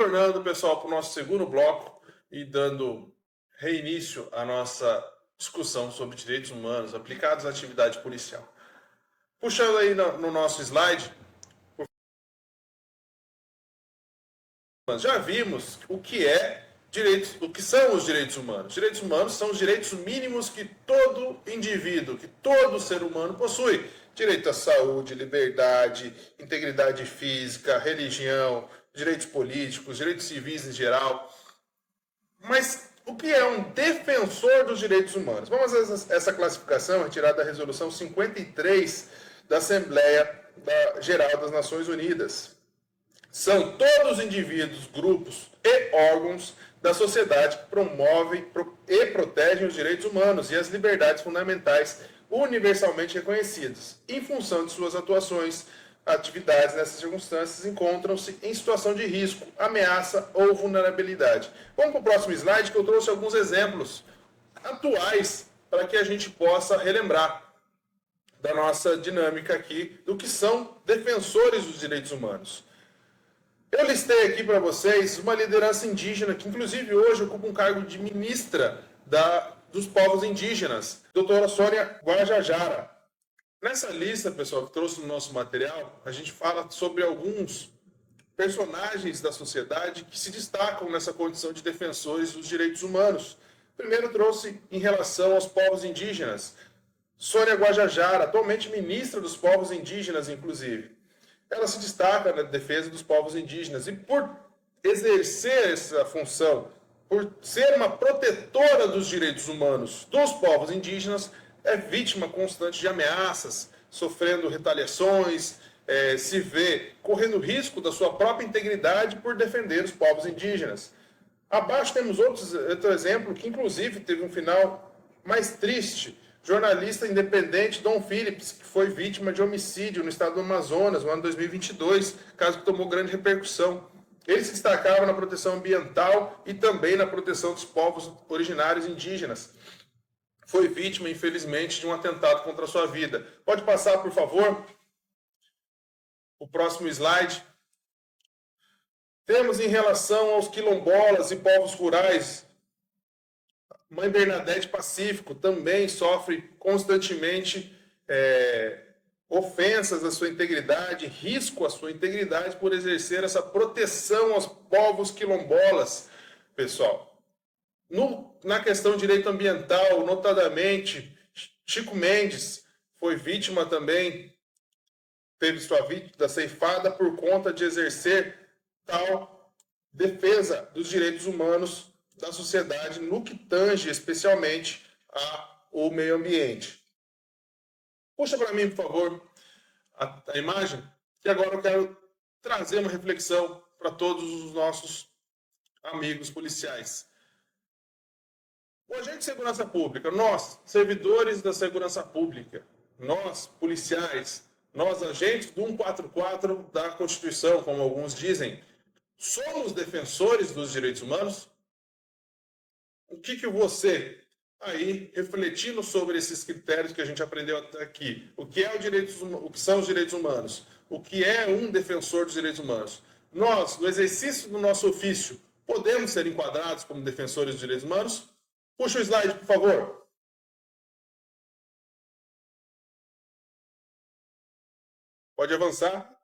retornando, pessoal, para o nosso segundo bloco e dando reinício à nossa discussão sobre direitos humanos aplicados à atividade policial. Puxando aí no nosso slide, já vimos o que são os direitos humanos. Direitos humanos são os direitos mínimos que todo indivíduo, que todo ser humano possui. Direito à saúde, liberdade, integridade física, religião, direitos políticos, direitos civis em geral. Mas o que é um defensor dos direitos humanos? Vamos a essa classificação retirada da Resolução 53 da Assembleia Geral das Nações Unidas. São todos os indivíduos, grupos e órgãos da sociedade que promovem e protegem os direitos humanos e as liberdades fundamentais universalmente reconhecidas. Em função de suas atuações, atividades nessas circunstâncias encontram-se em situação de risco, ameaça ou vulnerabilidade. Vamos para o próximo slide, que eu trouxe alguns exemplos atuais para que a gente possa relembrar da nossa dinâmica aqui do que são defensores dos direitos humanos. Eu listei aqui para vocês uma liderança indígena que, inclusive, hoje ocupa um cargo de ministra dos povos indígenas, doutora Sônia Guajajara. Nessa lista, pessoal, que trouxe no nosso material, a gente fala sobre alguns personagens da sociedade que se destacam nessa condição de defensores dos direitos humanos. Primeiro trouxe em relação aos povos indígenas, Sônia Guajajara, atualmente ministra dos povos indígenas, inclusive. Ela se destaca na defesa dos povos indígenas e por exercer essa função, por ser uma protetora dos direitos humanos dos povos indígenas, é vítima constante de ameaças, sofrendo retaliações, se vê correndo risco da sua própria integridade por defender os povos indígenas. Abaixo temos outro exemplo que inclusive teve um final mais triste. Jornalista independente Dom Phillips, que foi vítima de homicídio no estado do Amazonas, no ano 2022, caso que tomou grande repercussão. Ele se destacava na proteção ambiental e também na proteção dos povos originários indígenas. Foi vítima, infelizmente, de um atentado contra a sua vida. Pode passar, por favor, o próximo slide. Temos em relação aos quilombolas e povos rurais, Mãe Bernadette Pacífico também sofre constantemente ofensas à sua integridade, risco à sua integridade por exercer essa proteção aos povos quilombolas, pessoal. Na questão de direito ambiental, notadamente, Chico Mendes foi vítima também, teve sua vida ceifada por conta de exercer tal defesa dos direitos humanos da sociedade no que tange especialmente ao meio ambiente. Puxa para mim, por favor, a imagem, que agora eu quero trazer uma reflexão para todos os nossos amigos policiais. O agente de segurança pública, nós, servidores da segurança pública, nós, policiais, nós, agentes do 144 da Constituição, como alguns dizem, somos defensores dos direitos humanos? O que você, aí, refletindo sobre esses critérios que a gente aprendeu até aqui, o que são os direitos humanos, o que é um defensor dos direitos humanos, nós, no exercício do nosso ofício, podemos ser enquadrados como defensores dos direitos humanos? Puxa o slide, por favor. Pode avançar.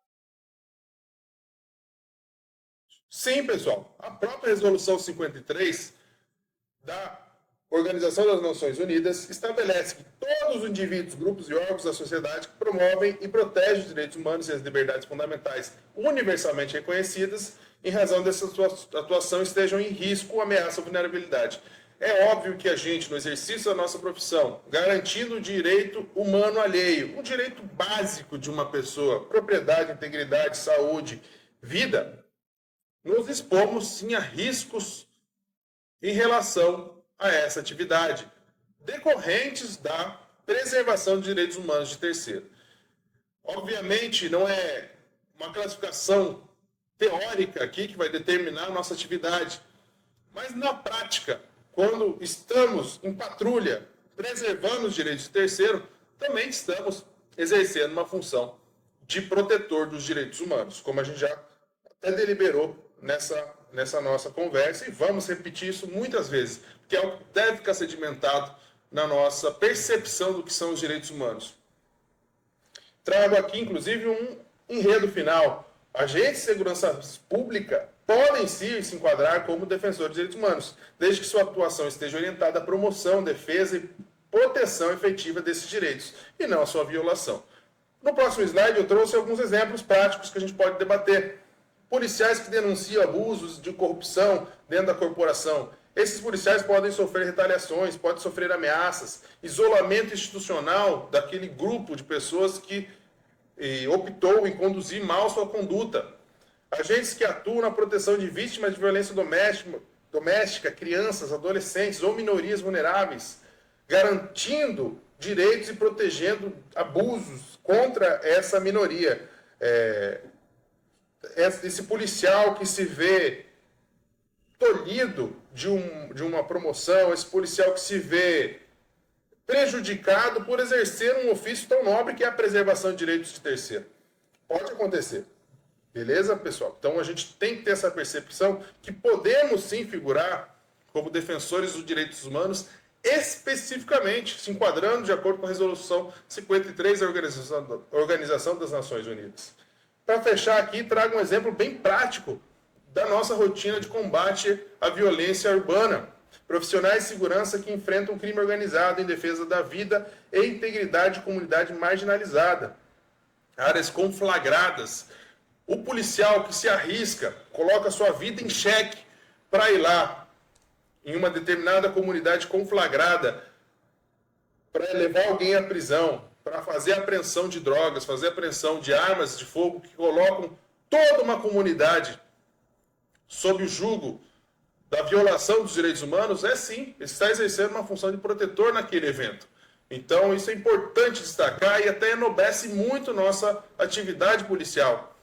Sim, pessoal. A própria Resolução 53 da Organização das Nações Unidas estabelece que todos os indivíduos, grupos e órgãos da sociedade que promovem e protegem os direitos humanos e as liberdades fundamentais universalmente reconhecidas, em razão dessa atuação, estejam em risco, ameaça ou vulnerabilidade. É óbvio que a gente, no exercício da nossa profissão, garantindo o direito humano alheio, um direito básico de uma pessoa, propriedade, integridade, saúde, vida, nos expomos sim a riscos em relação a essa atividade, decorrentes da preservação de direitos humanos de terceiro. Obviamente, não é uma classificação teórica aqui que vai determinar a nossa atividade, mas na prática, quando estamos em patrulha, preservando os direitos de terceiro, também estamos exercendo uma função de protetor dos direitos humanos, como a gente já até deliberou nessa nossa conversa e vamos repetir isso muitas vezes, porque é o que deve ficar sedimentado na nossa percepção do que são os direitos humanos. Trago aqui, inclusive, um enredo final. Agentes de segurança pública podem sim se enquadrar como defensores de direitos humanos, desde que sua atuação esteja orientada à promoção, defesa e proteção efetiva desses direitos, e não à sua violação. No próximo slide eu trouxe alguns exemplos práticos que a gente pode debater. Policiais que denunciam abusos de corrupção dentro da corporação. Esses policiais podem sofrer retaliações, podem sofrer ameaças, isolamento institucional daquele grupo de pessoas que optou em conduzir mal sua conduta. Agentes que atuam na proteção de vítimas de violência doméstica, crianças, adolescentes ou minorias vulneráveis, garantindo direitos e protegendo abusos contra essa minoria. Esse policial que se vê tolhido de uma promoção, esse policial que se vê prejudicado por exercer um ofício tão nobre que é a preservação de direitos de terceiro. Pode acontecer. Beleza, pessoal? Então a gente tem que ter essa percepção que podemos sim figurar como defensores dos direitos humanos, especificamente se enquadrando de acordo com a Resolução 53 da Organização das Nações Unidas. Para fechar aqui, trago um exemplo bem prático da nossa rotina de combate à violência urbana. Profissionais de segurança que enfrentam crime organizado em defesa da vida e integridade de comunidade marginalizada. Áreas conflagradas. O policial que se arrisca, coloca sua vida em xeque para ir lá em uma determinada comunidade conflagrada, para levar alguém à prisão, para fazer apreensão de drogas, fazer apreensão de armas de fogo que colocam toda uma comunidade sob o jugo da violação dos direitos humanos, sim, está exercendo uma função de protetor naquele evento. Então, isso é importante destacar e até enobrece muito nossa atividade policial.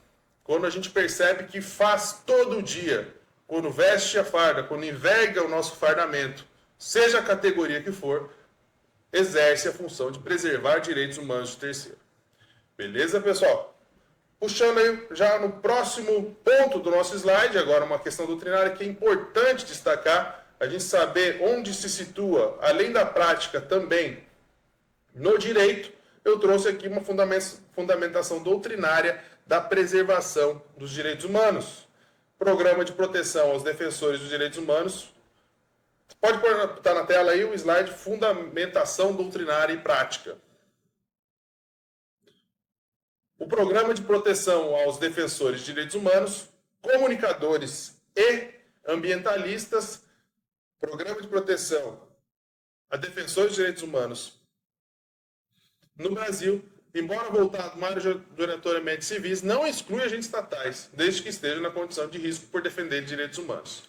Quando a gente percebe que faz todo dia, quando veste a farda, quando enverga o nosso fardamento, seja a categoria que for, exerce a função de preservar direitos humanos de terceiro. Beleza, pessoal? Puxando aí já no próximo ponto do nosso slide, agora uma questão doutrinária que é importante destacar, a gente saber onde se situa, além da prática também no direito, eu trouxe aqui uma fundamentação doutrinária da preservação dos direitos humanos. Programa de proteção aos defensores dos direitos humanos. Pode botar na tela aí o slide Fundamentação doutrinária e prática. O Programa de Proteção aos Defensores de Direitos Humanos, Comunicadores e Ambientalistas, Programa de Proteção a Defensores de Direitos Humanos no Brasil, embora voltado majoritariamente civis, não exclui agentes estatais, desde que estejam na condição de risco por defender direitos humanos.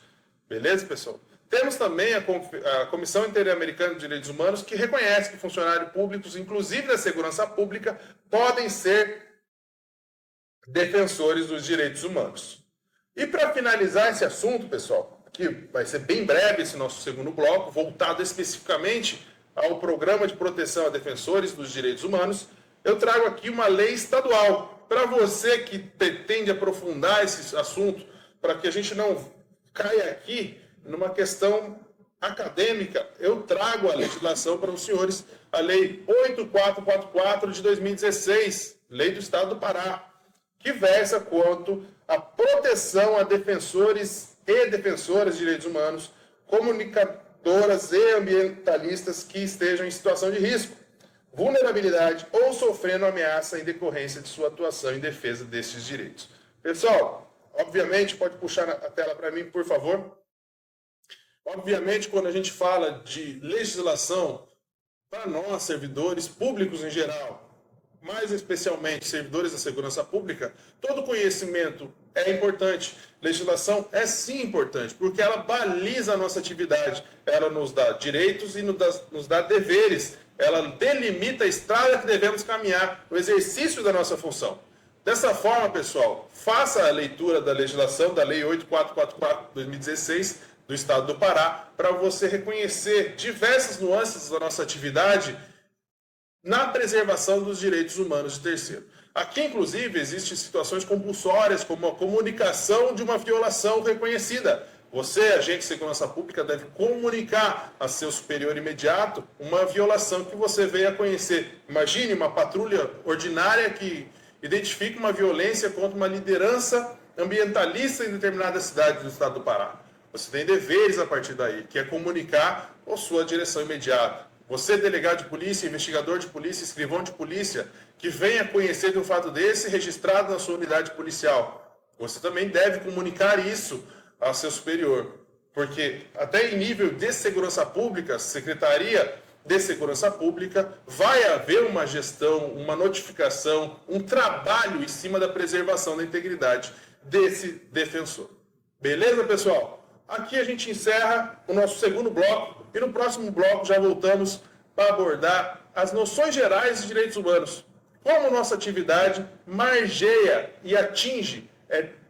Beleza, pessoal? Temos também a Comissão Interamericana de Direitos Humanos, que reconhece que funcionários públicos, inclusive da segurança pública, podem ser defensores dos direitos humanos. E para finalizar esse assunto, pessoal, que vai ser bem breve esse nosso segundo bloco, voltado especificamente ao Programa de Proteção a Defensores dos Direitos Humanos, eu trago aqui uma lei estadual. Para você que pretende aprofundar esse assunto, para que a gente não caia aqui numa questão acadêmica, eu trago a legislação para os senhores, a Lei 8444 de 2016, Lei do Estado do Pará, que versa quanto à proteção a defensores e defensoras de direitos humanos, comunicadoras e ambientalistas que estejam em situação de risco, vulnerabilidade ou sofrendo ameaça em decorrência de sua atuação em defesa desses direitos. Pessoal, obviamente, pode puxar a tela para mim, por favor. Obviamente, quando a gente fala de legislação, para nós, servidores públicos em geral, mais especialmente servidores da segurança pública, todo conhecimento é importante. Legislação é sim importante, porque ela baliza a nossa atividade. Ela nos dá direitos e nos dá deveres. Ela delimita a estrada que devemos caminhar no exercício da nossa função. Dessa forma, pessoal, faça a leitura da legislação da Lei 8444 de 2016 do Estado do Pará, para você reconhecer diversas nuances da nossa atividade na preservação dos direitos humanos de terceiro. Aqui, inclusive, existem situações compulsórias, como a comunicação de uma violação reconhecida. Você, agente de segurança pública, deve comunicar a seu superior imediato uma violação que você veio a conhecer. Imagine uma patrulha ordinária que identifica uma violência contra uma liderança ambientalista em determinada cidade do estado do Pará. Você tem deveres a partir daí, que é comunicar a sua direção imediata. Você, delegado de polícia, investigador de polícia, escrivão de polícia, que venha conhecer de um fato desse registrado na sua unidade policial. Você também deve comunicar isso ao seu superior. Porque até em nível de segurança pública, Secretaria de Segurança Pública, vai haver uma gestão, uma notificação, um trabalho em cima da preservação da integridade desse defensor. Beleza, pessoal? Aqui a gente encerra o nosso segundo bloco e no próximo bloco já voltamos para abordar as noções gerais de direitos humanos. Como nossa atividade margeia e atinge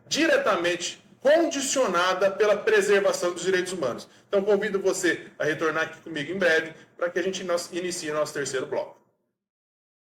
diretamente condicionada pela preservação dos direitos humanos. Então convido você a retornar aqui comigo em breve para que a gente inicie nosso terceiro bloco.